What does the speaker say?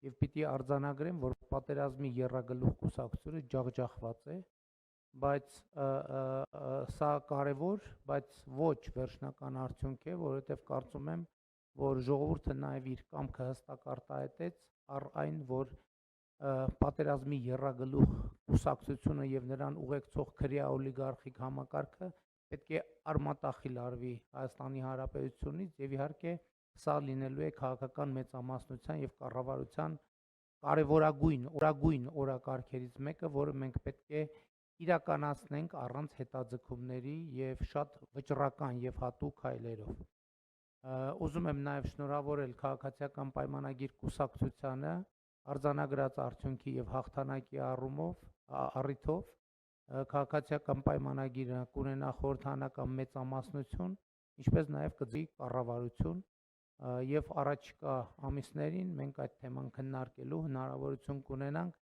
եւ պիտի արձանագրեմ, որ պատերազմի եռագլուխ կուսակցությունը ջախջախված է, բայց սա կարևոր, բայց ոչ վերջնական արդյունք է, որովհետեւ կարծում եմ, որ ժողովուրդը նաեւ իր կամքը հստակ արտահայտեց առ այն, որ պատերազմի եռագլուխ կուսակցությունը եւ նրան ուղեկցող քրեա օլիգարխիկ համակարգը պետք է արմատախիլ արվի Հայաստանի Հանրապետությունից եւ իհարկե սա լինելու է քաղաքական մեծամասնության եւ կառավարության կարևորագույն օրակարգերից մեկը, որը մենք պետք է իրականացնենք առանց հետաձգումների եւ շատ վճռական եւ հատուկ քայլերով։ Ուզում եմ նաեւ շնորհավորել քաղաքացիական պայմանագիր կուսակցությանը արձանագրած արդյունքի եւ հաղթանակի առիթով քաղաքացիական պայմանագիրը կունենա խորհրդանական մեծամասնություն, ինչպես նաեւ կձգի կառավարություն եւ առաջիկա ամիսներին մենք այդ թեման քննարկելու հնարավորություն կունենանք